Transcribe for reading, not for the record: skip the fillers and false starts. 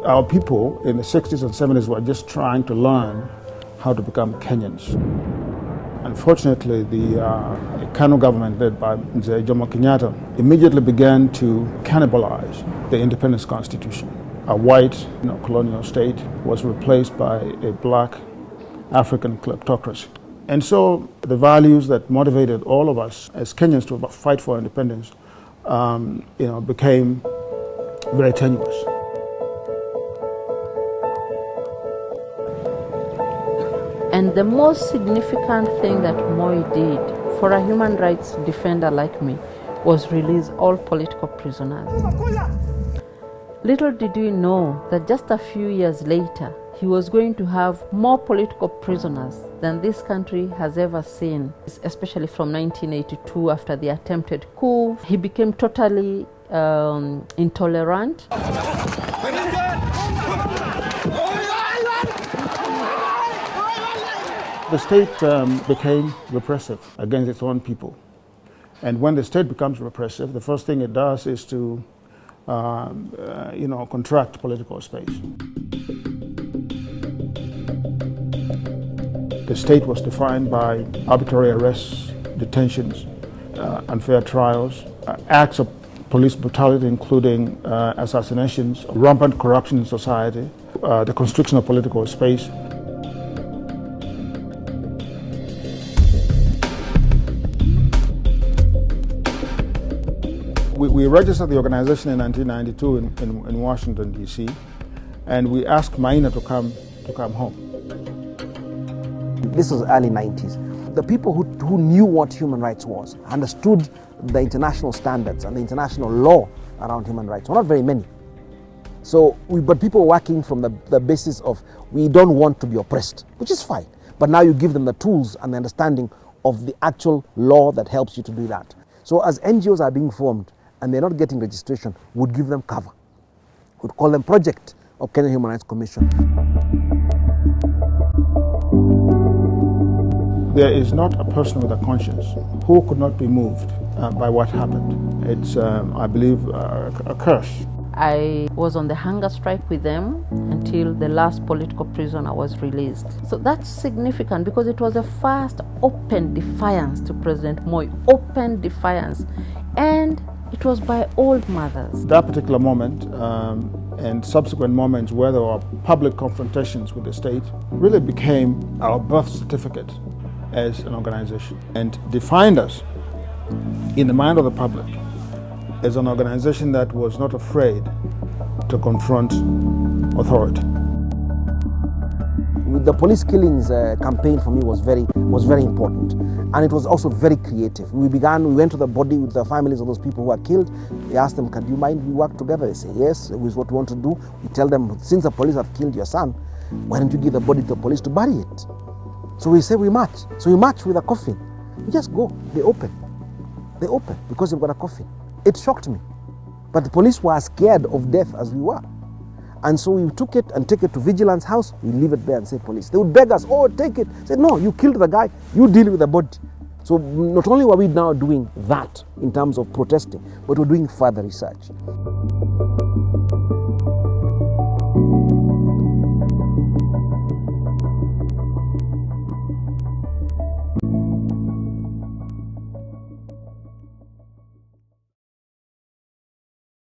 Our people in the 60s and 70s were just trying to learn how to become Kenyans. Unfortunately, the KANU government led by Mzee Jomo Kenyatta immediately began to cannibalize the independence constitution. A white colonial state was replaced by a black African kleptocracy. And so the values that motivated all of us as Kenyans to fight for independence became very tenuous. And the most significant thing that Moi did for a human rights defender like me was release all political prisoners. Little did we know that just a few years later, he was going to have more political prisoners than this country has ever seen, especially from 1982 after the attempted coup. He became totally intolerant. The state became repressive against its own people. And when the state becomes repressive, the first thing it does is to contract political space. The state was defined by arbitrary arrests, detentions, unfair trials, acts of police brutality, including assassinations, rampant corruption in society, the constriction of political space. We registered the organization in 1992 in Washington, D.C., and we asked Maina to come home. This was early 90s. The people who knew what human rights was, understood the international standards and the international law around human rights were not very many. But people working from the basis of we don't want to be oppressed, which is fine. But now you give them the tools and the understanding of the actual law that helps you to do that. So as NGOs are being formed and they're not getting registration, would give them cover. Would call them project of Kenya Human Rights Commission. There is not a person with a conscience who could not be moved by what happened. It's, I believe, a curse. I was on the hunger strike with them until the last political prisoner was released. So that's significant because it was a first open defiance to President Moi, open defiance. And it was by old mothers. That particular moment and subsequent moments where there were public confrontations with the state really became our birth certificate as an organization and defined us in the mind of the public as an organization that was not afraid to confront authority. The police killings campaign for me was very important, and it was also very creative. We went to the body with the families of those people who were killed. We asked them, "Can you mind we work together?" They say, "Yes, it is what we want to do." We tell them, "Since the police have killed your son, why don't you give the body to the police to bury it?" So we say we march. So we march with a coffin. We just go. They open because they've got a coffin. It shocked me, but the police were as scared of death as we were. And so we took it and take it to Vigilance House. We leave it there and say police. They would beg us, "Oh, take it." I said, "No, you killed the guy. You deal with the body." So not only were we now doing that in terms of protesting, but we're doing further research.